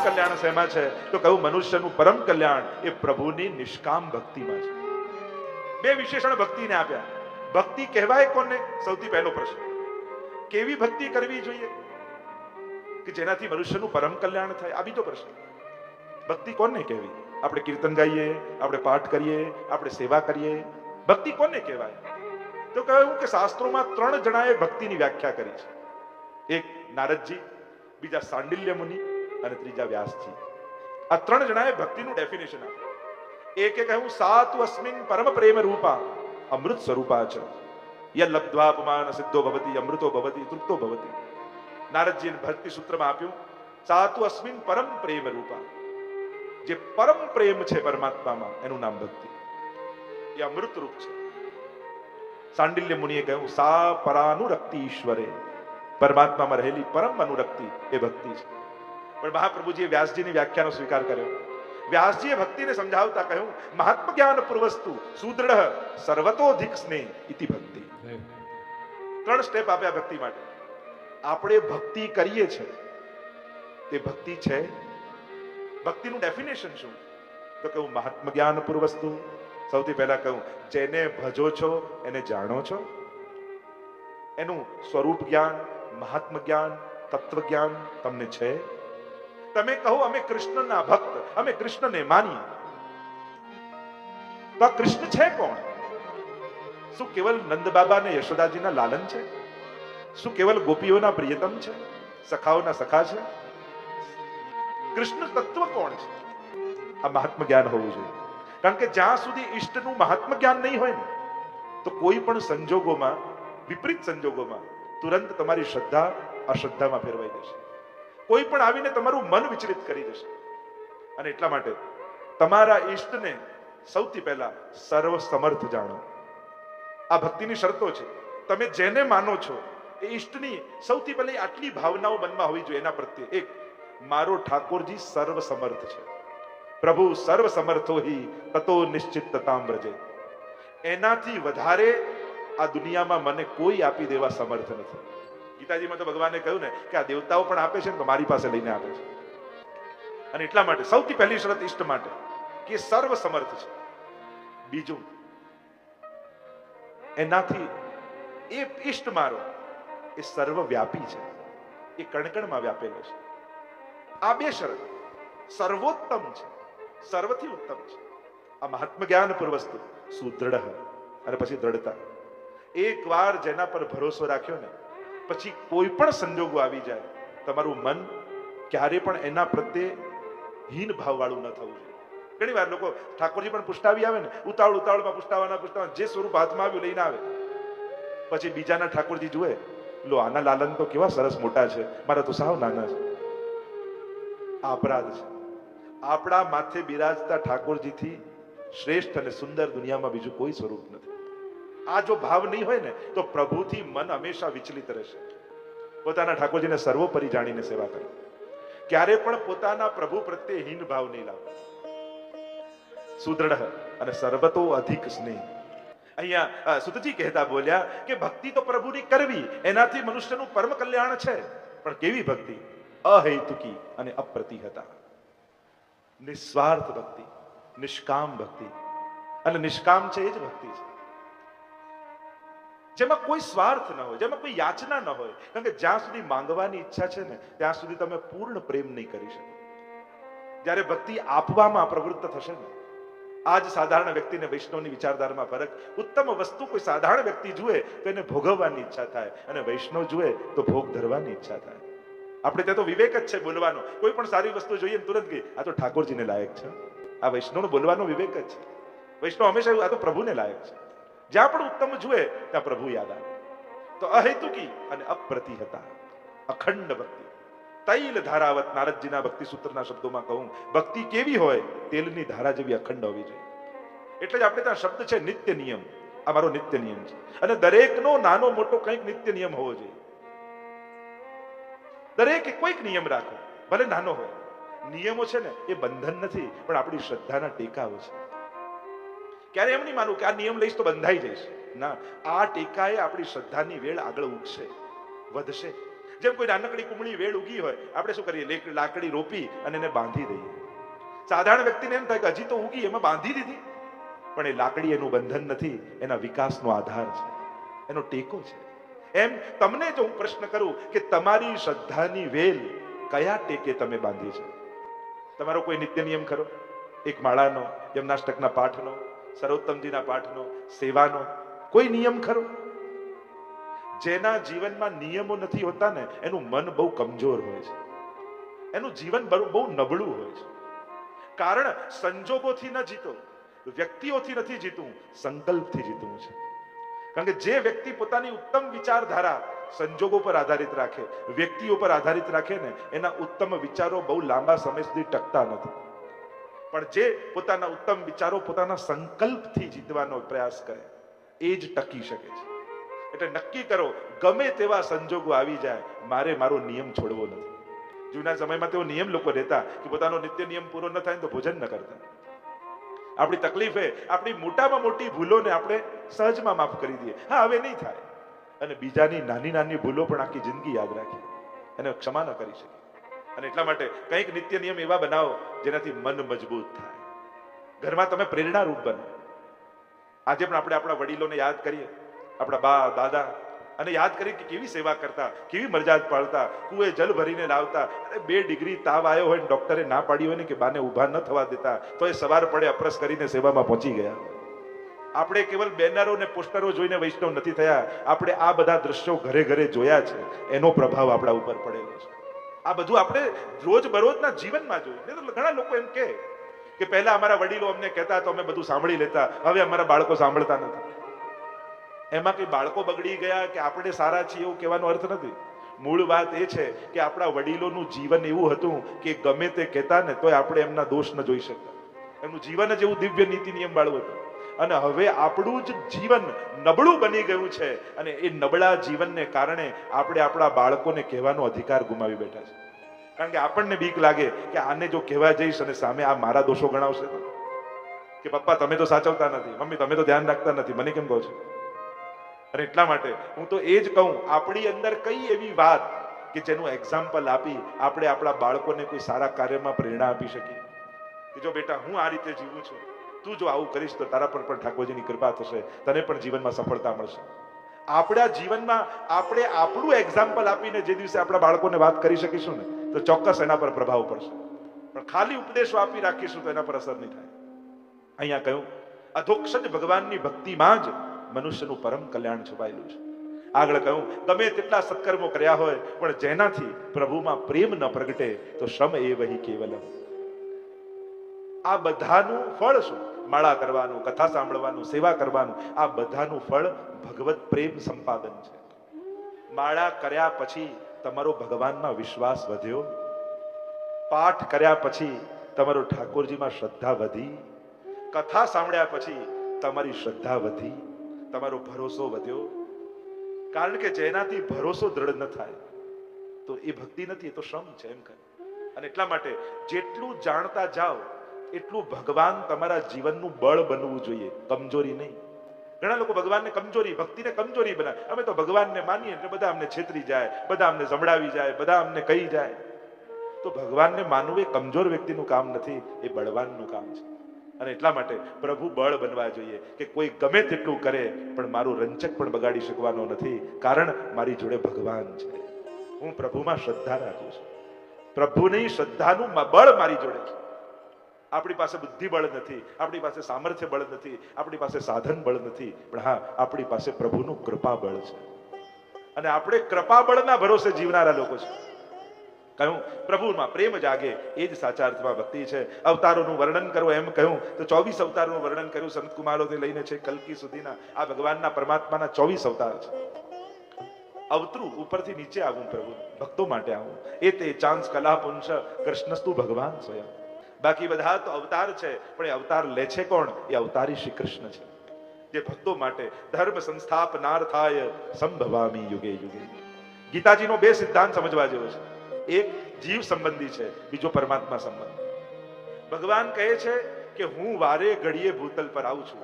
કલ્યાણ શેમાં છે? તો કહ્યું મનુષ્યનું પરમ કલ્યાણ એ પ્રભુની નિષ્કામ ભક્તિમાં છે. બે વિશેષણ ભક્તિને આપ્યા. ભક્તિ કહેવાય કોને? સૌથી પહેલો પ્રશ્ન, કેવી ભક્તિ કરવી જોઈએ કે જેનાથી મનુષ્યનું પરમ કલ્યાણ થાય? આ બીજો પ્રશ્ન. ભક્તિ કોને કહેવી? આપણે કીર્તન ગાઈએ, આપણે પાઠ કરીએ, આપણે સેવા કરીએ, ભક્તિ કોને કહેવાય? તો કહ્યું કે શાસ્ત્રોમાં 3 જણાએ ભક્તિની વ્યાખ્યા કરી છે. એક નારદજી, બીજા સાંડિલ્ય મુનિ અને ત્રીજા વ્યાસજી. આ 3 જણાએ ભક્તિનું ડેફિનેશન આપ્યું. એકે કહ્યું સાતુ અસ્મિન પરમ પ્રેમ રૂપા અમૃત સ્વરૂપા છે ય લબ્ધ્વાપમાન સિદ્ધો ભવતી અમૃતો ભવતી તૃપ્તો ભવતી. નારદજીએ ભક્તિ સૂત્રમાં આપ્યું સાતુ અસ્મિન પરમ પ્રેમ રૂપા, જે પરમ પ્રેમ છે પરમાત્મામાં એનું નામ ભક્તિ, એ અમૃત રૂપ છે. સાંડિલ્ય મુનિએ કહ્યું સા પરાનુરક્તિ ઈશ્વરે, પરમાત્મામાં રહેલી પરમ અનુરક્તિ એ ભક્તિ છે. પણ મહાપ્રભુજીએ વ્યાસજીની વ્યાખ્યાનો સ્વીકાર કર્યો. વ્યાસજીએ ભક્તિને સમજાવતા કહ્યું મહાત્મ જ્ઞાન પૂર્વસ્તુ સુદૃઢ સર્વતોધિક સ્નેહ ઇતિ ભક્તિ. 3 સ્ટેપ આપ્યા ભક્તિ માટે. આપણે ભક્તિ કરીએ છીએ તે ભક્તિ છે? ભક્તિનું ડેફિનેશન શું? તો કહું મહાત્મ જ્ઞાન પૂર્વસ્તુ. સૌથી પહેલા કહું જેને ભજો છો એને જાણો છો, એનું સ્વરૂપ જ્ઞાન, મહાત્મ જ્ઞાન, તત્વ જ્ઞાન તમને છે? તમે કહો અમે કૃષ્ણના ભક્ત, અમે કૃષ્ણને માનીએ, તો આ કૃષ્ણ છે કોણ? શું કેવલ નંદ બાબા અને યશોદાજીના લાલન છે? શું કેવલ ગોપીઓના પ્રિયતમ છે, સખાઓના સખા છે? કૃષ્ણ તત્વ કોણ છે? આ મહાત્મ જ્ઞાન હોવું જોઈએ. કારણ કે જ્યાં સુધી ઈષ્ટનું મહાત્મ જ્ઞાન નહીં હોય ને, તો કોઈ પણ સંજોગોમાં, વિપરીત સંજોગોમાં તુરંત તમારી શ્રદ્ધા અશ્રદ્ધામાં ફેરવાઈ જશે. કોઈ પણ આવીને તમારું મન વિચલિત કરી દેશે. અને એટલા માટે તમારા ઈષ્ટને સૌથી પહેલા સર્વ સમર્થ જાણો. આ ભક્તિની શરતો છે. તમે જેને માનો છો એ ઈષ્ટની સૌથી પહેલા આટલી ભાવનાઓ મનમાં હોવી જોઈએ એના પ્રત્યે. એક, મારો ઠાકોરજી સર્વ સમર્થ છે. પ્રભુ સર્વ સમર્થો હિ તતો નિશ્ચિતતામ વ્રજે. એનાથી વધારે આ દુનિયામાં મને કોઈ આપી દેવા સમર્થ નથી. ગીતાજીમાં તો ભગવાને કહ્યું ને કે આ દેવતાઓ પણ આપે છે ને તો મારી પાસે લઈને આપે છે. અને એટલા માટે સૌથી પહેલી શરત ઈષ્ટ માટે કે સર્વ સમર્થ છે. બીજું, એનાથી એ ઈષ્ટ મારો એ સર્વવ્યાપી છે, એ કણકણમાં વ્યાપેલો છે. આ બે શરત સર્વોત્તમ છે, સર્વથી ઉત્તમ છે. આ મહાત્મ જ્ઞાન પૂર્વસ્તુ સુદૃઢ, અને પછી દ્રઢતા. એક વાર જેના પર ભરોસો રાખ્યો ને, પછી કોઈ પણ સંજોગો આવી જાય, તમારું મન ક્યારે પણ એના પ્રત્યે હીન ભાવ વાળું ન થવું જોઈએ. ઘણી વાર લોકો ઠાકોરજી પણ પુષ્ટાવી આવે ને, ઉતાવળમાં પુષ્ટાવાના જે સ્વરૂપ હાથમાં આવ્યું લઈને આવે, પછી બીજાના ઠાકોરજી જુએ, લો આના લાલન તો કેવા સરસ મોટા છે, મારા તો સાવ નાના છે. આ અપરાધ છે. આપણા માથે બિરાજતા ઠાકોરજીથી શ્રેષ્ઠ અને સુંદર દુનિયામાં બીજું કોઈ સ્વરૂપ નથી. આ જો ભાવ નહીં હોય ને તો પ્રભુથી મન હંમેશા વિચલિત રહેશે. પોતાના ઠાકોરજીને સર્વોપરી જાણીને સેવા કરો. ક્યારે પણ પોતાના પ્રભુ પ્રત્યે હીન ભાવ નહીં લાવો. સુદૃઢ અને સર્વતો અધિક સ્નેહ. અહીંયા સુતજી કહેતા બોલ્યા કે ભક્તિ તો પ્રભુની કરવી, એનાથી મનુષ્યનું પરમ કલ્યાણ છે. પણ કેવી ભક્તિ? અહેતુકી અને અપ્રતિહતા, નિસ્વાર્થ ભક્તિ, નિષ્કામ ભક્તિ. અને નિષ્કામ છે એ જ ભક્તિ છે જેમાં કોઈ સ્વાર્થ ન હોય, જેમાં કોઈ યાચના ન હોય. કારણ કે જ્યાં સુધી માંગવાની ઈચ્છા છે ને ત્યાં સુધી તમે પૂર્ણ પ્રેમ નહીં કરી શકો. જ્યારે ભક્તિ આપવામાં પ્રવૃત્ત થશે ને, આજ સાધારણ વ્યક્તિને વૈષ્ણવની વિચારધારામાં ફરક. ઉત્તમ વસ્તુ કોઈ સાધારણ વ્યક્તિ જુએ તો એને ભોગવવાની ઈચ્છા થાય, અને વૈષ્ણવ જુએ તો ભોગ ધરવાની ઈચ્છા થાય. આપણે ત્યાં તો વિવેક જ છે બોલવાનો. કોઈ પણ સારી વસ્તુ જોઈએ ને તુરંત કે આ તો ઠાકોરજીને લાયક છે. આ વૈષ્ણવનો બોલવાનો વિવેક જ છે. વૈષ્ણવ હંમેશા આ તો પ્રભુને લાયક છે. જ્યાં પણ ઉત્તમ જુએ ત્યાં પ્રભુ યાદ આવે. તો અહેતુકી અને અપ્રતિહતા, અખંડ ભક્તિ. તૈલ ધારાવત, નારદજીના ભક્તિ સૂત્રના શબ્દોમાં કહું, ભક્તિ કેવી હોય? તેલની ધારા જેવી અખંડ હોવી જોઈએ. એટલે જ આપણે ત્યાં શબ્દ છે નિત્ય નિયમ. આ મારો નિત્ય નિયમ છે. અને દરેકનો નાનો મોટો કંઈક નિત્ય નિયમ હોવો જોઈએ. દરેકે કોઈક નિયમ રાખો, ભલે નાનો હોય. નિયમો છે ને એ બંધન નથી, પણ આપણી શ્રદ્ધાના ટેકાઓ છે. ક્યારે એમ નહીં માનવું કે આ નિયમ લઈશ તો બંધાઈ જઈશ. ના, આ ટેકાએ આપણી શ્રદ્ધાની વેળ આગળ ઉગશે, વધશે. જેમ કોઈ નાનકડી કુમળી વેલ ઉગી હોય, આપણે શું કરીએ? લાકડી રોપી અને એને બાંધી દઈએ. સાધારણ વ્યક્તિને એમ થાય કે હજી તો ઉગી, એમાં બાંધી દીધી. પણ એ લાકડી એનું બંધન નથી, એના વિકાસનો આધાર છે, એનો ટેકો છે. એમ તમને જો હું પ્રશ્ન કરું કે તમારી શ્રદ્ધાની વેલ કયા ટેકે તમે બાંધી છે? તમારો કોઈ નિત્ય નિયમ ખરો? એક માળાનો, યમનાષ્ટકના પાઠનો, સર્વોત્તમજીના પાઠનો, સેવાનો કોઈ નિયમ ખરો? જેના જીવનમાં નિયમો નથી હોતા ને, એનું મન બહુ કમજોર હોય છે, એનું જીવન બહુ નબળું હોય છે. કારણ સંજોગોથી ન જીતો, વ્યક્તિઓથી નથી જીતવું, સંકલ્પથી જીતવું છે. કારણ કે જે વ્યક્તિ પોતાની ઉત્તમ વિચારધારા સંજોગો પર આધારિત રાખે, વ્યક્તિઓ પર આધારિત રાખે ને, એના ઉત્તમ વિચારો બહુ લાંબા સમય સુધી ટકતા નથી. પણ જે પોતાના ઉત્તમ વિચારો પોતાના સંકલ્પથી જીતવાનો પ્રયાસ કરે, એ જ ટકી શકે છે. એટલે નક્કી કરો, ગમે તેવા સંજોગો આવી જાય, મારે મારો નિયમ છોડવો નથી. જૂના સમયમાં તેઓ નિયમ લોકો રહેતા કે પોતાનો નિત્ય નિયમ પૂરો ન થાય તો ભોજન ન કરતા. આપણી તકલીફ એ આપણી મોટામાં મોટી ભૂલોને આપણે સહજમાં માફ કરી દઈએ, હા હવે નહીં થાય, અને બીજાની નાની નાની ભૂલો પણ આખી જિંદગી યાદ રાખીએ, એને ક્ષમા ન કરી શકીએ. અને એટલા માટે કંઈક નિત્ય નિયમ એવા બનાવો જેનાથી મન મજબૂત થાય, ઘરમાં તમે પ્રેરણારૂપ બનો. આજે પણ આપણે આપણા વડીલોને યાદ કરીએ, આપણા બા દાદા, અને યાદ કરી કે કેવી સેવા કરતા, કેવી મરજાદ પાળતા, કુએ જલ ભરીને લાવતા. અને 2 ડિગ્રી તાવ આવ્યો હોય ને ડોક્ટરે ના પાડી હોય ને કે બાને ઊભા ન થવા દેતા, તો એ સવાર પડે અપરસ કરીને સેવામાં પહોંચી ગયા. આપણે કેવલ બેનરો ને પોસ્ટરો જોઈને વૈષ્ણવ નથી થયા, આપણે આ બધા દ્રશ્યો ઘરે ઘરે જોયા છે, એનો પ્રભાવ આપણા ઉપર પડેલો છે. આ બધું આપણે રોજ બરોજના જીવનમાં જોયું. ઘણા લોકો એમ કે પહેલા અમારા વડીલો અમને કહેતા તો અમે બધું સાંભળી લેતા, હવે અમારા બાળકો સાંભળતા નથી. એમાં કઈ બાળકો બગડી ગયા કે આપણે સારા છીએ એવું કહેવાનો અર્થ નથી. મૂળ વાત એ છે કે આપણા વડીલોનું જીવન એવું હતું કે ગમે તે કહેતા ને તોય આપણે એમના દોષ ન જોઈ શકતા. એમનું જીવન જ એવું દિવ્ય નીતિ નિયમ વાળું હતું. અને હવે આપણું જ જીવન નબળું બની ગયું છે, અને એ નબળા જીવનને કારણે આપણે આપણા બાળકોને કહેવાનો અધિકાર ગુમાવી બેઠા છે. કારણ કે આપણને બીક લાગે કે આને જો કહેવા જઈશ અને સામે આ મારા દોષો ગણાવશે તો, કે પપ્પા તમે તો સાચવતા નથી, મમ્મી તમે તો ધ્યાન રાખતા નથી, મને કેમ કહો છો? અને એટલા માટે હું તો એ જ કહું, આપણી અંદર કઈ એવી વાત કે જેનું એક્ઝામ્પલ આપી આપણે આપણા બાળકોને કોઈ સારા કાર્યમાં પ્રેરણા આપી શકીએ કે જો બેટા હું આ રીતે જીવું છું, તું જો આવું કરીશ તો તારા પર પણ ઠાકોરજીની કૃપા થશે, તને પણ જીવનમાં સફળતા મળશે. આપણા જીવનમાં આપણે આપણું એક્ઝામ્પલ આપીને જે દિવસે આપણા બાળકોને વાત કરી શકીશું ને, તો ચોક્કસ એના પર પ્રભાવ પડશે. પણ ખાલી ઉપદેશો આપી રાખીશું તો એના પર અસર નહીં થાય. અહીંયા કહ્યું, અધોક્ષજ ભગવાનની ભક્તિમાં જ મનુષ્યનું પરમ કલ્યાણ છુપાયેલું છે. આગળ કહ્યું, ગમે તેટલા સત્કર્મો કર્યા હોય પણ જેનાથી પ્રભુમાં પ્રેમ ન પ્રગટે તો શ્રમ એ વહી કેવલમ. આ બધાનું ફળ શું? માળા કરવાનું, કથા સાંભળવાનું, સેવા કરવાનું, આ બધાનું ફળ ભગવત પ્રેમ સંપાદન છે. માળા કર્યા પછી તમારો ભગવાનમાં વિશ્વાસ વધ્યો, પાઠ કર્યા પછી તમારો ઠાકોરજીમાં શ્રદ્ધા વધી, કથા સાંભળ્યા પછી તમારી શ્રદ્ધા વધી, તમારો ભરોસો વધ્યો. કારણ કે જેનાથી ભરોસો દ્રઢ ન થાય તો એ ભક્તિ નથી, એ તો શ્રમ છે એમ કહે. અને એટલા માટે જેટલું જાણતા જાઓ એટલું ભગવાન તમારા જીવનનું બળ બનવું જોઈએ, કમજોરી નહીં. ઘણા લોકો ભગવાનને કમજોરી, ભક્તિને કમજોરી બનાવે. અમે તો ભગવાનને માનીએ એટલે બધા અમને છેતરી જાય, બધા અમને જમડાવી જાય, બધા અમને કહી જાય. તો ભગવાનને માનવું એ કમજોર વ્યક્તિનું કામ નથી, એ બળવાનનું કામ છે. અને એટલા માટે પ્રભુ બળ બનવા જોઈએ કે કોઈ ગમે તેટલું કરે પણ મારું રંચક પણ બગાડી શકવાનો નથી, કારણ મારી જોડે ભગવાન છે. હું પ્રભુમાં શ્રદ્ધા રાખું છું, પ્રભુની શ્રદ્ધાનું બળ મારી જોડે છે. આપણી પાસે બુદ્ધિ બળ નથી, આપણી પાસે સામર્થ્ય બળ નથી, આપણી પાસે સાધન બળ નથી, પણ હા આપણી પાસે પ્રભુનું કૃપા બળ છે. અને આપણે કૃપા બળના ભરોસે જીવનારા લોકો છે. કહ્યું પ્રભુમાં પ્રેમ જાગે એ જ સાચા અર્થમાં ભક્તિ છે. અવતારોનું વર્ણન કરવું એમ કહ્યું તો 24 અવતારોનું વર્ણન કર્યું, સંત કુમારોથી લઈને છે કલ્કી સુધીના આ ભગવાનના પરમાત્માના 24 અવતાર છે. અવતરું ઉપરથી નીચે આવું, પ્રભુ ભક્તો માટે આવું, એ તે ચાંસ કલા પુંસ કૃષ્ણસ્તુ ભગવાન સ્વયં. બાકી બધા તો અવતાર છે, પણ એ અવતાર લે છે કોણ? એ અવતારી શ્રી કૃષ્ણ છે, જે ભક્તો માટે ધર્મ સંસ્થાપનાર્થાય સંભવામી યુગે યુગે. ગીતાજીનો 2 સિદ્ધાંત સમજવા જેવો છે. એક જીવ સંબંધી છે, બીજો પરમાત્મા સંબંધી. ભગવાન કહે છે કે હું વારે ઘડીએ ભૂતલ પર આવું છું,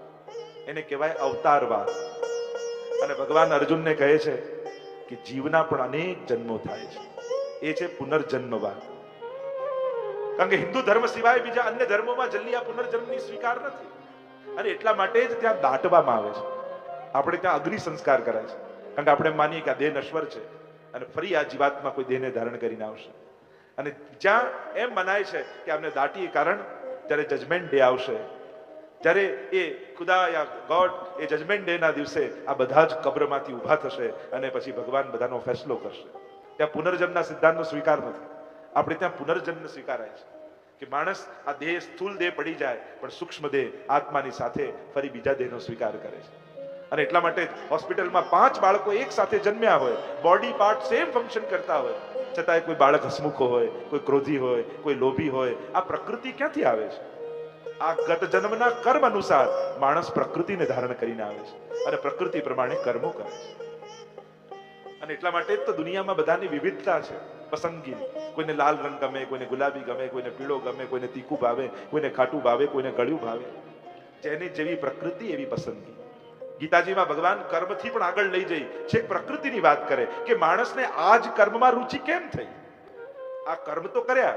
એને કહેવાય અવતારવાદ. અને ભગવાન અર્જુનને કહે છે કે જીવના પણ અનેક જન્મો થાય છે. એ છે પુનર્જન્મવાદ. કારણ કે હિન્દુ ધર્મ સિવાય બીજા અન્ય ધર્મોમાં જલ્દી આ પુનર્જન્મની સ્વીકાર નથી, અને એટલા માટે જ ત્યાં દાટવામાં આવે છે. આપણે ત્યાં અગ્નિ સંસ્કાર કરાય છે, કારણ કે આપણે માનીએ કે આ દેહ નશ્વર છે અને ફરી આ જીવાત્મા કોઈ દેહને ધારણ કરીને આવશે. અને જ્યાં એમ મનાય છે કે આમને દાટીએ, કારણ જ્યારે જજમેન્ટ ડે આવશે, જ્યારે એ ખુદા યા ગોડ એ જજમેન્ટ ડે ના દિવસે આ બધા જ કબ્રમાંથી ઊભા થશે અને પછી ભગવાન બધાનો ફેસલો કરશે. ત્યાં પુનર્જન્મના સિદ્ધાંતનો સ્વીકાર નથી. આપણે ત્યાં પુનર્જન્મ સ્વીકારાય છે કે માણસ આ દેહ સ્થૂળ દેહ પડી જાય પણ સૂક્ષ્મ દેહ આત્માની સાથે ફરી બીજા દેહનો સ્વીકાર કરે છે. અને એટલા માટે હોસ્પિટલમાં 5 બાળકો એક સાથે જન્મ્યા હોય, બોડી પાર્ટ સેમ ફંક્શન કરતા હોય, છતાંય કોઈ બાળક હસમુખો હોય, કોઈ ક્રોધી હોય, કોઈ લોભી હોય. આ પ્રકૃતિ ક્યાંથી આવે છે? આ ગત જન્મના કર્મ અનુસાર માણસ પ્રકૃતિને ધારણ કરીને આવે છે અને પ્રકૃતિ પ્રમાણે કર્મો કરે છે. અને એટલા માટે જ તો દુનિયામાં બધાની વિવિધતા છે, પસંદગી. કોઈને લાલ રંગ ગમે, કોઈને ગુલાબી ગમે, કોઈને પીળો ગમે, કોઈને તીખું ભાવે, કોઈને ખાટું ભાવે, કોઈને ગળ્યું ભાવે. જેની જેવી પ્રકૃતિ એવી પસંદગી. ગીતાજીમાં ભગવાન કર્મથી પણ આગળ લઈ જઈ છેક પ્રકૃતિની વાત કરે કે માણસને આ જ કર્મમાં રુચિ કેમ થઈ? આ કર્મ તો કર્યા,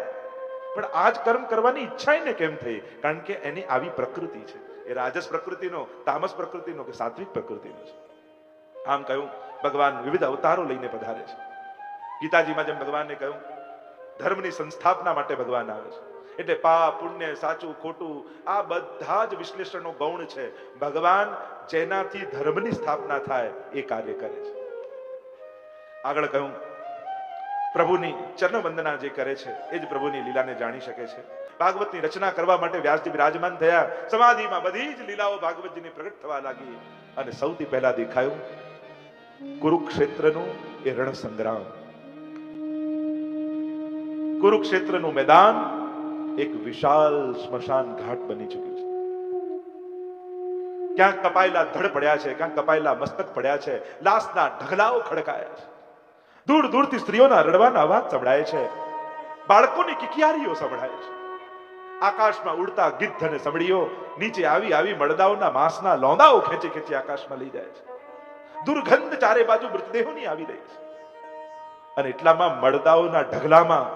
પણ આ જ કર્મ કરવાની ઈચ્છા એને કેમ થઈ? કારણ કે એની આવી પ્રકૃતિ છે. એ રાજસ પ્રકૃતિનો, તામસ પ્રકૃતિનો કે સાત્વિક પ્રકૃતિનો છે. આમ કહ્યું, ભગવાન વિવિધ અવતારો લઈને પધારે છે. ગીતાજીમાં જેમ ભગવાને કહ્યું, ધર્મની સંસ્થાપના માટે ભગવાન આવે છે. એટલે પાપ, પુણ્ય, સાચું, ખોટું, આ બધા જ વિશ્લેષણનો ગૌણ છે. ભગવાન જેનાથી ધર્મની સ્થાપના થાય એ કાર્ય કરે છે. આગળ કહ્યું, પ્રભુની ચરણ વંદના જે કરે છે એ જ પ્રભુની લીલાને જાણી શકે છે. ભાગવતની રચના કરવા માટે વ્યાસજી બિરાજમાન થયા. સમાધિમાં બધી જ લીલાઓ ભાગવતજીની પ્રગટ થવા લાગી. અને સૌથી પહેલા દેખાયું કુરુક્ષેત્રનું એ રણ સંગ્રામ. કુરુક્ષેત્રનું મેદાન એક વિશાળ સ્મશાન ઘાટ બની ચૂક્યું છે. ક્યાંક કપાયેલા ધડ પડ્યા છે, ક્યાંક કપાયેલા મસ્તક પડ્યા છે, લાશના ઢગલાઓ ખડકાયા છે. દૂર દૂરથી સ્ત્રીઓના રડવાના અવાજ સંભળાય છે, બાળકોની કિકિયારીઓ સંભળાય છે. આકાશમાં ઉડતા ગિદ્ધ અને સમડીઓ નીચે આવી આવી મડદાઓના માંસના લોંદાઓ ખેંચી ખેંચી આકાશમાં લઈ જાય છે. દુર્ગંધ ચારે બાજુ મૃતદેહોની આવી રહી છે. અને એટલામાં મડદાઓના ઢગલામાં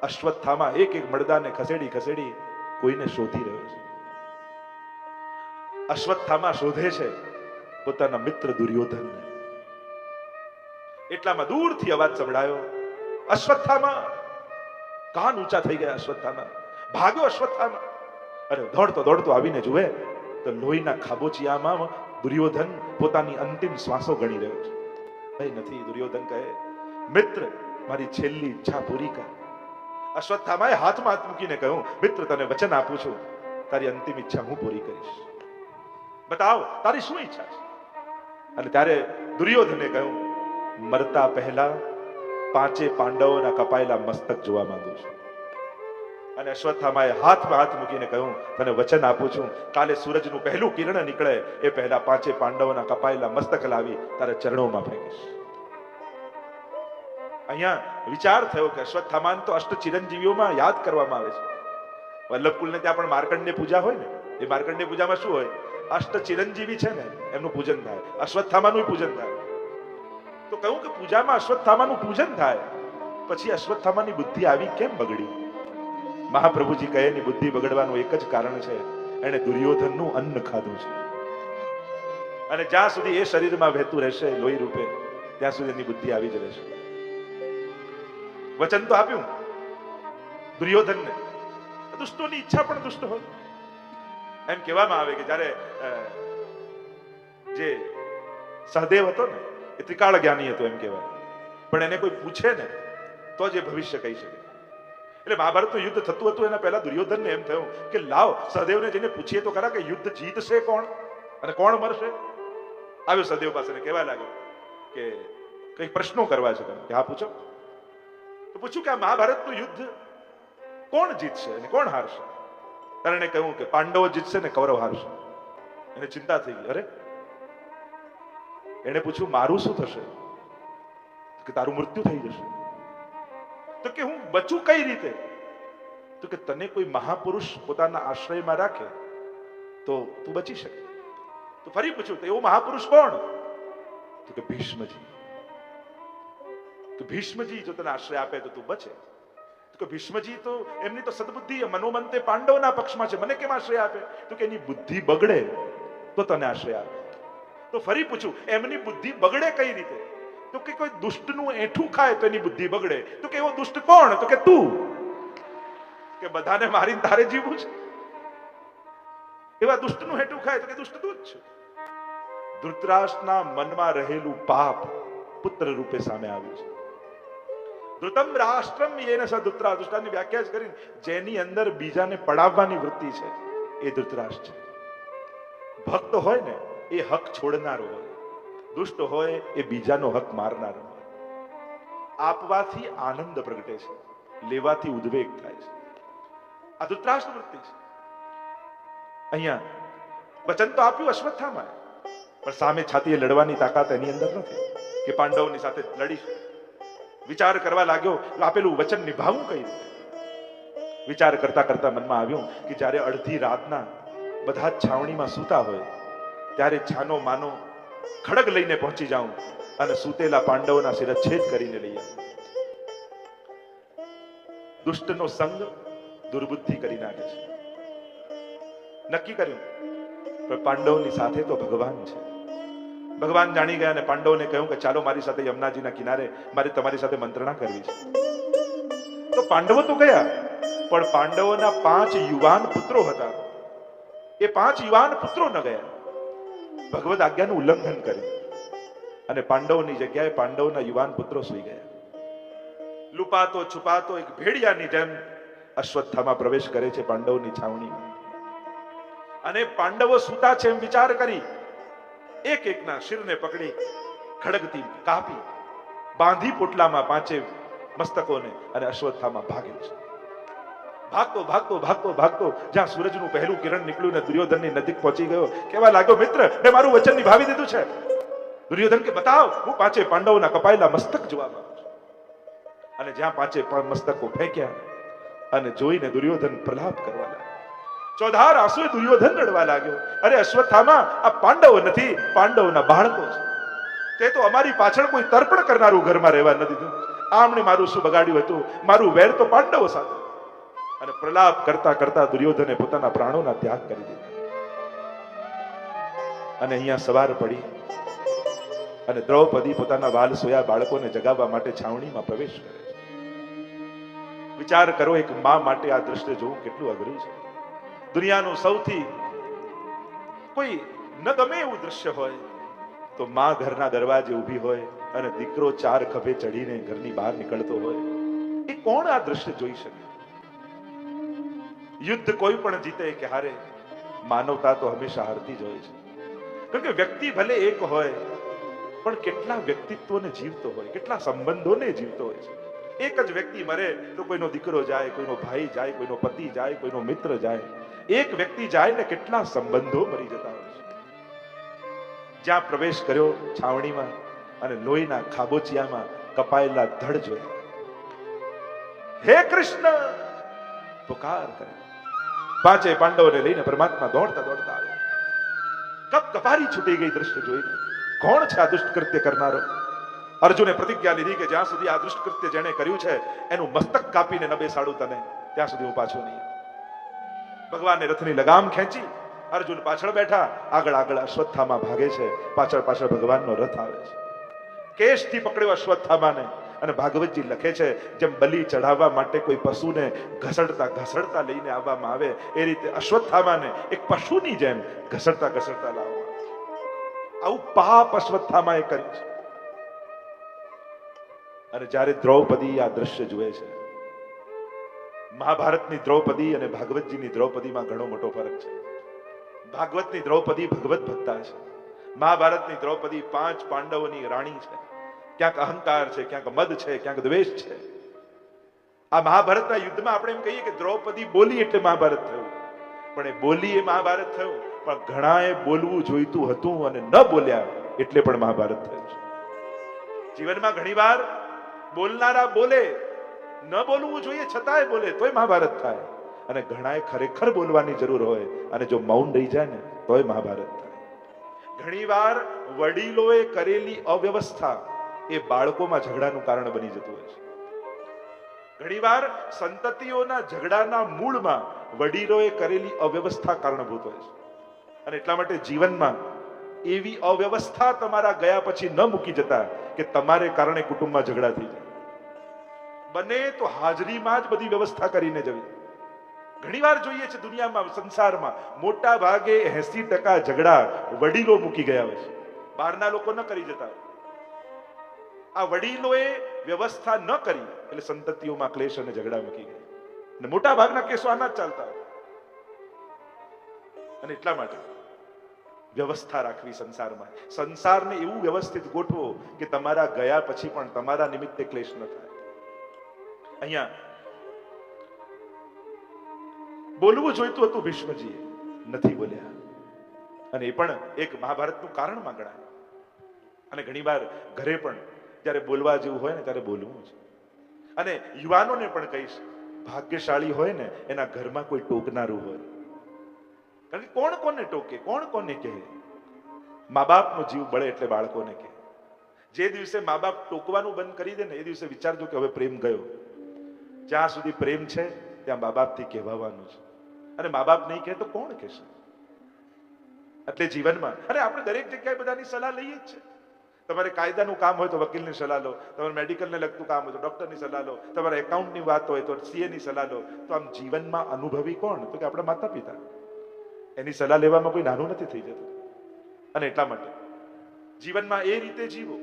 અશ્વત્થામા એક એક મડદાને ખસેડી ખસેડી કોઈને શોધી રહ્યો છે. અશ્વત્થામા શોધે છે પોતાના મિત્ર દુર્યોધનને. એટલામાં દૂરથી અવાજ સંભળાયો, અશ્વત્થામા! કાન ઊંચા થઈ ગયા અશ્વત્થામા. ભાગ્યો અશ્વત્થામા. અને દોડતો દોડતો આવીને જુએ તો લોહીના ખાબોચિયામાં દુર્યોધન પોતાની અંતિમ શ્વાસો ગણી રહ્યો છે. ભાઈ નથી. દુર્યોધન કહે, મિત્ર, મારી છેલ્લી ઈચ્છા પૂરી કર. અશ્વત્થામાએ હાથમાં હાથ મૂકીને કહ્યું, મિત્ર, તને વચન આપું છું, તારી અંતિમ ઈચ્છા હું પૂરી કરીશ. બતાવ, તારી શું ઈચ્છા છે? અને ત્યારે દુર્યોધને કહ્યું, મરતા પહેલા 5 પાંડવોના કપાયેલા મસ્તક જોવા માંગુ છું. અને અશ્વત્થામાએ હાથમાં હાથ મૂકીને કહ્યું, તને વચન આપું છું, કાલે સૂરજનું પહેલું કિરણ નીકળે એ પહેલા 5 પાંડવોના કપાયેલા મસ્તક લાવી તારા ચરણોમાં ફેંકીશ. અહીંયા વિચાર થયો કે અશ્વત્થામાન તો અષ્ટ ચિરંજીવીઓમાં યાદ કરવામાં આવે છે. વલ્લભકુલને ત્યાં પણ માર્કંડે પૂજા હોય ને, એ માર્કંડે પૂજામાં શું હોય? અષ્ટ ચિરંજીવી છે ને એમનું પૂજન થાય, અશ્વત્થામાનું પૂજન થાય. તો કહ્યું કે પૂજામાં અશ્વત્થામાનું પૂજન થાય, પછી અશ્વત્થામાની બુદ્ધિ આવી કેમ બગડી? મહાપ્રભુજી કહે, એની બુદ્ધિ બગડવાનું એક જ કારણ છે, એને દુર્યોધનનું અન્ન ખાધું છે. અને જ્યાં સુધી એ શરીરમાં વહેતું રહેશે લોહી રૂપે, ત્યાં સુધી એની બુદ્ધિ આવી જ રહેશે. વચન તો આપ્યું દુર્યોધનને. દુષ્ટોની ઈચ્છા પણ દુષ્ટ હોય. એમ કહેવામાં આવે કે જ્યારે જે સહદેવ હતો ને એ ત્રિકાળ જ્ઞાની હતો એમ કહેવાય, પણ એને કોઈ પૂછે ને તો જ એ ભવિષ્ય કહી શકે. એટલે મહાભારતનું યુદ્ધ થતું હતું એના પહેલા દુર્યોધનને એમ થયું કે લાવ સહદેવને જઈને પૂછીએ તો ખરા કે યુદ્ધ જીતશે કોણ અને કોણ મરશે. આવ્યો સહદેવ પાસે ને કહેવા લાગ્યો કે કઈ પ્રશ્નો કરવા છે તમે? હા પૂછો. તો પૂછ્યું કે આ મહાભારતનું યુદ્ધ કોણ જીતશે અને કોણ હારશે? ત્યારે એને કહ્યું કે પાંડવો જીતશે ને કૌરવ હારશે. એને ચિંતા થઈ ગઈ. અરે, એને પૂછ્યું મારું શું થશે? કે તારું મૃત્યુ થઈ જશે. તો કે હું બચું કઈ રીતે? તો કે તને કોઈ મહાપુરુષ પોતાના આશ્રયમાં રાખે તો તું બચી શકે. તો ફરી પૂછ્યું તો એવો મહાપુરુષ કોણ? તો કે ભીષ્મજી. કે ભીષ્મજી જો તને આશ્રય આપે તો તું બચે. તો કે ભીષ્મજી તો એમની તો સદબુદ્ધિ મનોમંતે પાંડવોના પક્ષમાં છે, મને કેમ આશ્રય આપે? તો કે એની બુદ્ધિ બગડે તો તને આશ્રય આપે. તો ફરી પૂછું, એમની બુદ્ધિ બગડે કઈ રીતે? તો કે કોઈ દુષ્ટનું એઠું ખાય તો એની બુદ્ધિ બગડે. તો કે એવો દુષ્ટ કોણ? તો કે તું, કે બધાને મારીને તારે જીવવું છે. એવા દુષ્ટનું હેઠું ખાય તો કે દુષ્ટ તું જ છે. ધૃતરાષ્ટ્રના મનમાં રહેલું પાપ પુત્ર રૂપે સામે આવ્યું છે. ધૃતમ રાષ્ટ્રમ યેન સ ધૃતરાષ્ટ્રની વ્યાખ્યા જ કરી, જેની અંદર બીજાને પડાવવાની વૃત્તિ છે એ ધૃતરાષ્ટ્ર છે. ભક્ત હોય ને એ હક છોડનારો હોય, દુષ્ટ હોય એ બીજાનો હક મારનારો હોય. આપવાથી આનંદ પ્રગટે છે, લેવાથી ઉદ્વેગ થાય છે. આ ધૃતરાષ્ટ્ર વૃત્તિ છે. અહીંયા વચન તો આપ્યું અશ્વત્થામાએ, પણ સામે છાતીએ લડવાની તાકાત એની અંદર નથી કે પાંડવોની સાથે લડીશ. વિચાર કરવા લાગ્યો આપેલું વચન નિભાવવું કઈ રીતે. વિચાર કરતા કરતા મનમાં આવ્યું કે જ્યારે અડધી રાતના બધા જ છાવણીમાં સૂતા હોય ત્યારે છાનો માનો ખડગ લઈને પહોંચી જાઉં અને સૂતેલા પાંડવોના શિરચ્છેદ કરીને લઈ આવું. દુષ્ટનો સંગ દુર્બુદ્ધિ કરી નાખે છે. નક્કી કર્યું પણ પાંડવોની સાથે તો ભગવાન છે. ભગવાન જાણી ગયા અને પાંડવોને કહ્યું કે ચાલો મારી સાથે યમુનાજીના કિનારે મારે તમારી સાથે મંત્રણા કરવી છે. તો પાંડવો તો ગયા, પણ પાંડવોના 5 યુવાન પુત્રો હતા. એ 5 યુવાન પુત્રો ન ગયા. ભગવદ આજ્ઞાનું ઉલ્લંઘન કર્યું અને પાંડવોની જગ્યાએ પાંડવોના યુવાન પુત્રો સુઈ ગયા. લુપાતો છુપાતો એક ભેડિયાની જેમ અશ્વત્થામા પ્રવેશ કરે છે પાંડવોની છાવણીમાં. અને પાંડવો સૂતા છે એમ વિચાર કરી એક એકના શિરને પકડી ખડગથી કાપી બાંધી પોટલામાં 5 મસ્તકોને અને અશ્વત્થામા ભાગે છે. ભાગતો ભાગતો ભાગતો ભાગતો જ્યાં સૂરજનું પહેલું કિરણ નીકળ્યું ને દુર્યોધનની નજીક પહોંચી ગયો, કહેવા લાગ્યો, મિત્ર મેં મારું વચન નિભાવી દીધું છે. દુર્યોધન કે બતાવ. હું 5 પાંડવોના કપાયેલા મસ્તક જોવા માંગુ છું. અને જ્યાં 5 મસ્તકો ફેંક્યા અને જોઈને દુર્યોધન પ્રલાપ કરવા લાગ્યો. ચોધાર આંસુએ દુર્યોધન રડવા લાગ્યો. અરે અશ્વત્થામા, આ પાંડવો નથી, પાંડવોના બાળકો છે. તે તો અમારી પાછળ કોઈ તર્પણ કરનારું ઘરમાં રહેવા ન દીધું. આમણે મારું શું બગાડ્યું હતું? મારું વેર તો પાંડવો સાથે. અને પ્રલાપ કરતા કરતા દુર્યોધને પોતાના પ્રાણોના ત્યાગ કરી દીધા. અને અહીંયા સવાર પડી અને દ્રૌપદી પોતાના વાલ સોયા બાળકોને જગાવવા માટે છાવણીમાં પ્રવેશ કરે છે. વિચાર કરો, એક મા માટે આ દ્રશ્ય જોવું કેટલું અઘરું છે. દુનિયાનું સૌથી કોઈ ન ગમે એવું દ્રશ્ય હોય તો માં ઘરના દરવાજે ઊભી હોય અને દીકરો 4 ખભે ચડીને ઘરની બહાર નીકળતો હોય. એ કોણ આ દ્રશ્ય જોઈ શકે? યુદ્ધ કોઈ પણ જીતે કે હારે, માનવતા તો હંમેશા હારતી જ હોય છે. કારણ કે વ્યક્તિ ભલે એક હોય પણ કેટલા વ્યક્તિત્વને જીવતો હોય, કેટલા સંબંધોને જીવતો હોય છે. એક જ વ્યક્તિ મરે તો કોઈનો દીકરો જાય, કોઈનો ભાઈ જાય, કોઈનો પતિ જાય, કોઈનો મિત્ર જાય. એક વ્યક્તિ જાય ને કેટલા સંબંધો મરી જતા હોય છે. જ્યાં પ્રવેશ કર્યો છાવણીમાં અને લોહીના ખાબોચિયામાં કપાયેલા ધડ જોયા. હે કૃષ્ણ પુકાર કરે. 5 પાંડવોને લઈને પરમાત્મા દોડતા દોડતા આવ્યા. કપ કપારી છૂટી ગઈ દ્રશ્ય જોઈને. કોણ છે આ દુષ્ટ કૃત્ય કરનારો? અર્જુને પ્રતિજ્ઞા લીધી કે જ્યાં સુધી આ દુષ્ટ કૃત્ય જેણે કર્યું છે એનું મસ્તક કાપીને ન બેસાડું તને, ત્યાં સુધી હું પાછો નહીં. ભગવાને રથની લગામ ખેંચી, અર્જુન પાછળ બેઠા, આગળ આગળ અશ્વત્થામા ભાગે છે, પાછળ પાછળ ભગવાનનો રથ આવે છે. કેશથી પકડ્યો અશ્વત્થામાને અને ભાગવતજી લખે છે જેમ બલિ ચઢાવવા માટે કોઈ પશુને ઘસડતા ઘસડતા લઈને આવવામાં આવે એ રીતે અશ્વત્થામાને એક પશુની જેમ ઘસડતા ઘસડતા લાવવામાં. આવું પાપ અશ્વત્થામાએ કર્યું છે. અને જ્યારે દ્રૌપદી આ દ્રશ્ય જુએ છે, મહાભારતની દ્રૌપદી અને ભાગવતજીની દ્રૌપદીમાં ઘણો મોટો ફરક છે. ભાગવતની દ્રૌપદી ભગવત ભક્તા છે. મહાભારતની દ્રૌપદી 5 પાંડવોની રાણી છે. ક્યાંક અહંકાર છે, ક્યાંક મદ છે, ક્યાંક દ્વેષ છે. આ મહાભારતના યુદ્ધમાં આપણે એમ કહીએ કે દ્રૌપદી બોલી એટલે મહાભારત થયું, પણ એ બોલી એ મહાભારત થયું. પણ ઘણાએ બોલવું જોઈતું હતું અને ન બોલ્યા એટલે પણ મહાભારત થયું છે. જીવનમાં ઘણીવાર બોલનારા બોલે, ન બોલવું જોઈએ છતાંય બોલે તોય મહાભારત થાય. અને ઘણાએ ખરેખર બોલવાની જરૂર હોય અને જો મૌન રહી જાય ને તોય મહાભારત થાય. ઘણીવાર વડીલોએ કરેલી અવ્યવસ્થા એ બાળકોમાં ઝઘડાનું કારણ બની જતું હોય છે. ઘણીવાર સંતતિઓના ઝઘડાના મૂળમાં વડીલોએ કરેલી અવ્યવસ્થા કારણભૂત હોય છે. અને એટલા માટે જીવનમાં એવી અવ્યવસ્થા તમારા ગયા પછી ન મૂકી જતા કે તમારે કારણે કુટુંબમાં ઝઘડા થઈ જાય. બને તો હાજરીમાં જ બધી વ્યવસ્થા કરીને જવી. ઘણીવાર જોઈએ છે દુનિયામાં, સંસારમાં મોટા ભાગે 80% ઝઘડા વડીલો મૂકી ગયા હોય છે, બહારના લોકો ન કરી જતા. આ વડીલોએ વ્યવસ્થા ન કરી એટલે સંતતિઓમાં ક્લેશ અને ઝઘડા મૂકી ગયા. અને મોટા ભાગના કેસો આના જ ચાલતા. અને એટલા માટે વ્યવસ્થા રાખવી સંસારમાં. સંસારને એવું વ્યવસ્થિત ગોઠવો કે તમારા ગયા પછી પણ તમારા નિમિત્તે ક્લેશ ન થાય. અહીંયા બોલવું જોઈતું હતું ભીષ્મજીએ, નથી બોલ્યા. અને એ પણ એક મહાભારતનું કારણમાં ગણાય. અને ઘણીવાર ઘરે પણ જ્યારે બોલવા જેવું હોય ને ત્યારે બોલવું છે. અને યુવાનોને પણ કહીશ, ભાગ્યશાળી હોય ને એના ઘરમાં કોઈ ટોકનારું હોય. કારણ કે કોણ કોને ટોકે, કોણ કોને કહે? મા બાપનો જીવ બળે એટલે બાળકોને કહે. જે દિવસે મા બાપ ટોકવાનું બંધ કરી દે ને એ દિવસે વિચારજો કે હવે પ્રેમ ગયો. જ્યાં સુધી પ્રેમ છે ત્યાં મા બાપથી કહેવાનું છે. અને મા બાપ નહીં કહે તો કોણ કહેશે? એટલે જીવનમાં, અને આપણે દરેક જગ્યાએ બધાની સલાહ લઈએ જ છે. તમારે કાયદાનું કામ હોય તો વકીલની સલાહ લો, તમારે મેડિકલને લગતું કામ હોય તો ડોક્ટરની સલાહ લો, તમારે એકાઉન્ટની વાત હોય તો સીએની સલાહ લો. તો આમ જીવનમાં અનુભવી કોણ? તો કે આપણા માતા પિતા. એની સલાહ લેવામાં કોઈ નાનું નથી થઈ જતું. અને એટલા માટે જીવનમાં એ રીતે જીવો.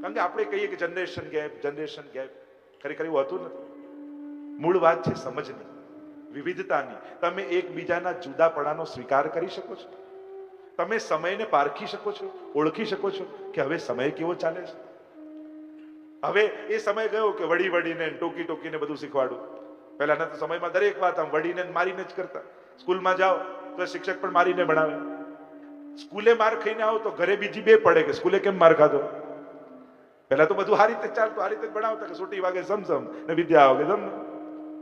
કારણ કે આપણે કહીએ કે જનરેશન ગેપ, ખરેખર એવું હોતું નથી. મૂળ વાત છે સમજની, વિવિધતાની. તમે એકબીજાના જુદાપણાનો સ્વીકાર કરી શકો છો? તમે સમયને પારખી શકો છો, ઓળખી શકો છો કે હવે સમય કેવો ચાલે છે? હવે એ સમય ગયો કે વડીને ટોકી ટોકીને બધું શીખવાડું. પહેલાના તો સમયમાં દરેક વાત આમ વડીને મારીને જ કરતા. સ્કૂલમાં જાઓ તો શિક્ષક પણ મારીને ભણાવે. સ્કૂલે માર ખાઈને આવો તો ઘરે બીજી બે પડે કે સ્કૂલે કેમ માર ખાધો. પહેલા તો બધું આ રીતે ચાલતું, આ રીતે જ ભણાવતા કે સોટી વાગે સમસમ ને વિદ્યા વાગે સમસમ.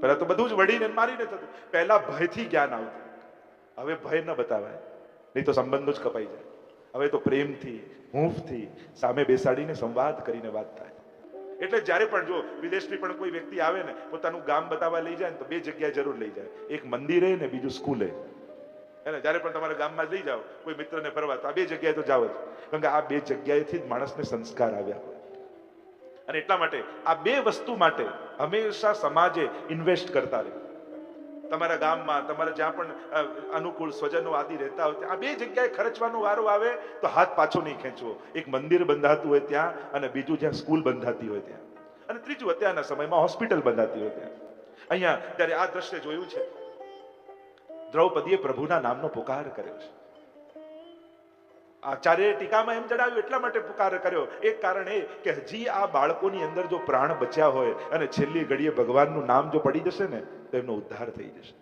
પહેલા તો બધું જ વડીને મારીને થતું. પહેલા ભયથી જ્ઞાન આવતું. હવે ભય ન બતાવાય, નહીં તો સંબંધો જ કપાઈ જાય. હવે તો પ્રેમથી, હૂંફથી સામે બેસાડીને સંવાદ કરીને વાત થાય. એટલે જ્યારે પણ જો વિદેશથી પણ કોઈ વ્યક્તિ આવે ને, પોતાનું ગામ બતાવવા લઈ જાય ને તો બે જગ્યાએ જરૂર લઈ જાય. એક મંદિરે ને બીજું સ્કૂલે. એને જ્યારે પણ તમારા ગામમાં લઈ જાઓ કોઈ મિત્રને ફરવા, તો આ બે જગ્યાએ તો જાવ જ. કારણ કે આ બે જગ્યાએથી જ માણસને સંસ્કાર આવ્યા હોય. અને એટલા માટે આ બે વસ્તુ માટે હંમેશા સમાજે ઇન્વેસ્ટ કરતા રહે. તમારા ગામમાં, તમારા જ્યાં પણ અનુકૂળ સ્વજનો આદિ રહેતા હોય ત્યાં આ બે જગ્યાએ ખર્ચવાનો વારો આવે તો હાથ પાછો નહીં ખેંચવો. એક મંદિર બંધાતું હોય ત્યાં, અને બીજું જ્યાં સ્કૂલ બંધાતી હોય ત્યાં, અને ત્રીજું અત્યારના સમયમાં હોસ્પિટલ બંધાતી હોય ત્યાં. અહીંયા ત્યારે આ દ્રશ્ય જોયું છે, દ્રૌપદીએ પ્રભુના નામનો પુકાર કર્યો છે. આચાર્ય ટીકામાં એમ જણાવ્યું એટલા માટે પુકાર કર્યો. એક કારણ એ કે હજી આ બાળકોની અંદર જો પ્રાણ બચ્યા હોય અને છેલ્લી ઘડીએ ભગવાનનું નામ જો પડી જશે ને તો એમનો ઉદ્ધાર થઈ જશે.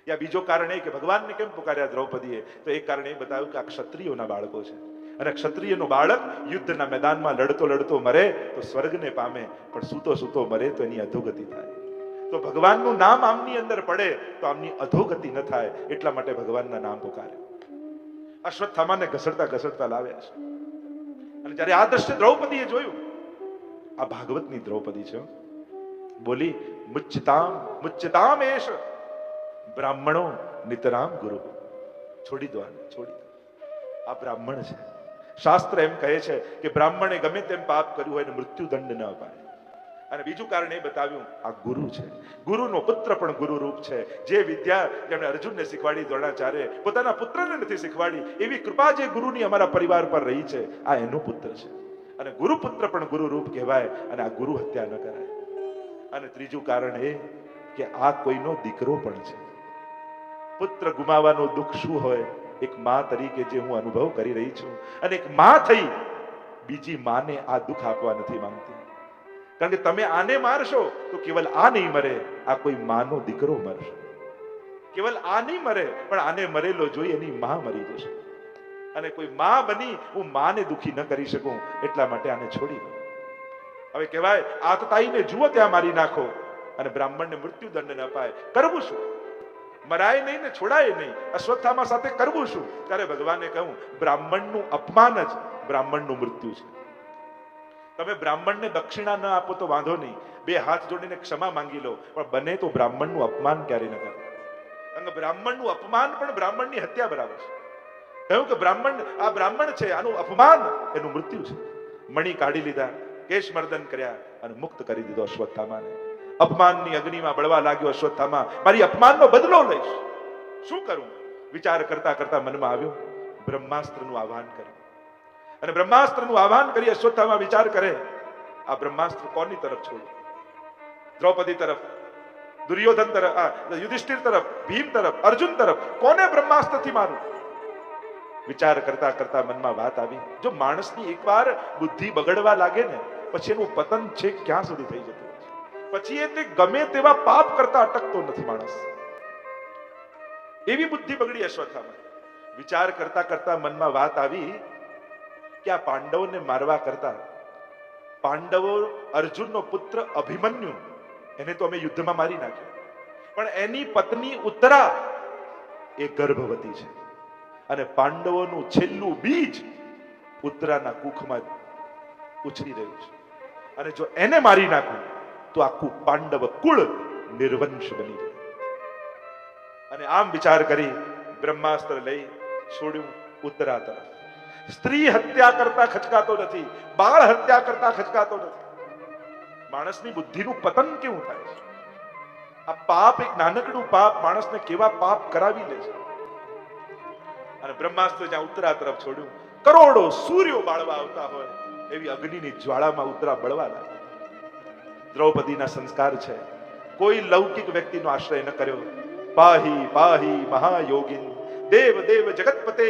યા બીજો કારણ એ કે ભગવાનને કેમ પુકાર્યા દ્રૌપદીએ, તો એક કારણ એ બતાવ્યું કે આ ક્ષત્રિયોના બાળકો છે. અને ક્ષત્રિયનો બાળક યુદ્ધના મેદાનમાં લડતો લડતો મરે તો સ્વર્ગને પામે, પણ સૂતો સૂતો મરે તો એની અધોગતિ થાય. તો ભગવાનનું નામ આમની અંદર પડે તો આમની અધોગતિ ન થાય, એટલા માટે ભગવાનના નામ પુકારે. અશ્વત્થામાને ઘસડતા ઘસડતા લાવ્યા છે. અને જ્યારે આ દ્રશ્ય દ્રૌપદીએ જોયું, આ ભાગવતની દ્રૌપદી છે, બોલી મુચ્યતામ એશ બ્રાહ્મણો નિતરામ ગુરુ. છોડી દો, છોડી દો. આ બ્રાહ્મણ છે. શાસ્ત્ર એમ કહે છે કે બ્રાહ્મણે ગમે તેમ પાપ કર્યું હોય ને મૃત્યુદંડ ન અપાય. અને બીજું કારણ એ બતાવ્યું, આ ગુરુ છે. ગુરુનો પુત્ર પણ ગુરુ રૂપ છે. જે વિદ્યા જેમણે અર્જુનને શીખવાડી, દ્રોણાચાર્ય પોતાના પુત્રને નથી શીખવાડી, એવી કૃપા જે ગુરુની અમારા પરિવાર પર રહી છે, આ એનો પુત્ર છે. અને ગુરુપુત્ર પણ ગુરુ રૂપ કહેવાય, અને આ ગુરુ હત્યા ન કરાય. અને ત્રીજું કારણ એ કે આ કોઈનો દીકરો પણ છે. પુત્ર ગુમાવવાનું દુઃખ શું હોય, એક માં તરીકે જે હું અનુભવ કરી રહી છું, અને એક માં થઈ બીજી માને આ દુઃખ આપવા નથી માંગતી. કારણ કે તમે આને મારશો તો કેવલ આ નહીં મરે, આ કોઈ માનો દીકરો મરશે. કેવલ આ નહીં મરે, પણ આને મરેલો જોઈ એની માં મરી જશે. અને કોઈ માં બની હું માને દુખી ન કરી શકું, એટલા માટે આને છોડી દો. હવે કહેવાય આતતાઈને જુઓ ત્યાં મારી નાખો, અને બ્રાહ્મણને મૃત્યુદંડ ન અપાય. કરવું શું? મરાય નહીં ને છોડાય નહીં. અશ્વત્થામા સાથે કરવું શું? ત્યારે ભગવાને કહ્યું, બ્રાહ્મણનું અપમાન જ બ્રાહ્મણનું મૃત્યુ છે. તમે બ્રાહ્મણને દક્ષિણા ન આપો તો વાંધો નહીં, બે હાથ જોડીને ક્ષમા માંગી લો, પણ બને તો બ્રાહ્મણનું અપમાન ક્યારે ન કરો. કારણ કે બ્રાહ્મણનું અપમાન પણ બ્રાહ્મણની હત્યા બરાબર છે. કહ્યું કે આ બ્રાહ્મણ છે, આનું અપમાન એનું મૃત્યુ છે. મણી કાઢી લીધા, કેશમર્દન કર્યા અને મુક્ત કરી દીધો અશ્વત્થામાને. અપમાનની અગ્નિમાં બળવા લાગ્યો અશ્વત્થામા, મારી અપમાનનો બદલો લઈશ, શું કરું? વિચાર કરતા કરતા મનમાં આવ્યું, બ્રહ્માસ્ત્રનું આહ્વાન કર્યું. અને બ્રહ્માસ્ત્રનું આહ્વાન કરી અશ્વત્થામા વિચાર કરે, આ બ્રહ્માસ્ત્ર કોની તરફ છોડું? દ્રૌપદી તરફ, દુર્યોધન તરફ, યુધિષ્ઠિર તરફ, ભીમ તરફ, અર્જુન તરફ, કોને બ્રહ્માસ્ત્રથી મારું? વિચાર કરતા કરતા મનમાં વાત આવી, જો માણસની એકવાર બુદ્ધિ બગડવા લાગે ને, પછી એનું પતન છે ક્યાં સુધી થઈ જતું હોય છે. પછી એ ગમે તેવા પાપ કરતા અટકતો નથી માણસ. એવી બુદ્ધિ બગડી અશ્વત્થામા. વિચાર કરતા કરતા મનમાં વાત આવી કે આ પાંડવોને મારવા કરતા પાંડવો, અર્જુનનો પુત્ર અભિમન્યુ, એને તો અમે યુદ્ધમાં મારી નાખ્યો, પણ એની પત્ની ઉત્તરા એ ગર્ભવતી છે અને પાંડવોનું છેલ્લું બીજ ઉત્તરાના કુખમાં ઉછરી રહ્યું છે, અને જો એને મારી નાખું તો આખું પાંડવ કુળ નિર્વંશ બની જાય. અને આમ વિચાર કરી બ્રહ્માસ્ત્ર લઈ છોડ્યું ઉત્તરા તરફ. સ્ત્રી હત્યા કરતા ખચકાતો નથી, બાળ હત્યા કરતા ખચકાતો નથી. માણસની બુદ્ધિનું પતન કેવું થાય છે? આ પાપ, એક નાનકડું પાપ માણસને કેવા પાપ કરાવી લે છે. અને બ્રહ્માસ્ત્ર જ્યાં ઉત્તરા તરફ છોડ્યું, કરોડો સૂર્યો બાળવા આવતા હોય એવી અગ્નિની જ્વાળામાં ઉત્તરા બળવા લાગી. દ્રૌપદીના સંસ્કાર છે, કોઈ લૌકિક વ્યક્તિનો આશ્રય ન કર્યો. પાહી પાહી મહાયોગિન દેવ દેવ જગતપતે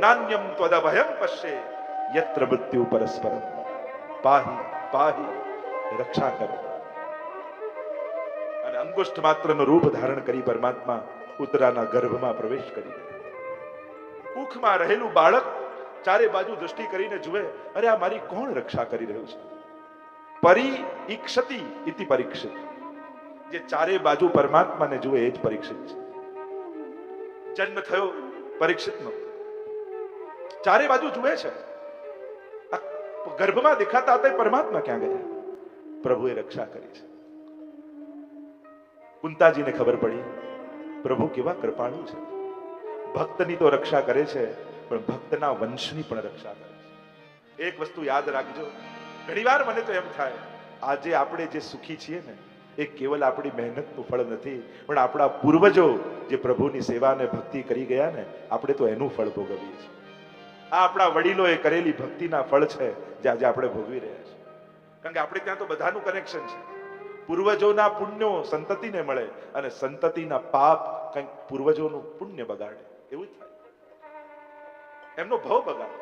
નાન્યમ ત્વદભયં પશ્યે યત્ર મૃત્યુ પરસ્પરમ. પાહી પાહી, રક્ષા કરો. અને અંગુષ્ઠ માત્રનું રૂપ ધારણ કરી પરમાત્મા ઉત્તરાના ગર્ભમાં પ્રવેશ કરી ગયા. કુખમાં રહેલું બાળક ચારે બાજુ દ્રષ્ટિ કરીને જુએ, અરે આ મારી કોણ રક્ષા કરી રહ્યું છે? પરિઈક્ષતિ ઇતિ પરીક્ષિત. જે ચારે બાજુ પરમાત્માને જુએ એ જ પરીક્ષિત છે. જન્મ થયો પરીક્ષિતનો, ચારે બાજુ જુએ છે, ગર્ભમાં દેખાતા હતા પરમાત્મા ક્યાં ગયા? પ્રભુએ રક્ષા કરી છે. કુંતાજીને ખબર પડી પ્રભુ કેવા કૃપાળુ છે. ભક્તની તો રક્ષા કરે છે, પણ ભક્તના વંશની પણ રક્ષા કરે છે. એક વસ્તુ યાદ રાખજો, ઘણીવાર મને તો એમ થાય, આજે આપણે જે સુખી છીએ ને, એ કેવલ આપણી મહેનતનું ફળ નથી, પણ આપણા પૂર્વજો જે પ્રભુની સેવા અને ભક્તિ કરી ગયા ને, આપણે તો એનું ફળ ભોગવીએ છીએ. આ આપણા વડીલોએ કરેલી ભક્તિના ફળ છે જે આજે આપણે ભોગવી રહ્યા છીએ. કારણ કે આપણે ત્યાં તો બધાનું કનેક્શન છે. પૂર્વજોના પુણ્યો સંતતિને મળે અને સંતતિના પાપ કંઈક પૂર્વજોનું પુણ્ય બગાડે, એવું જ થાય. એમનો ભવ બગાડે.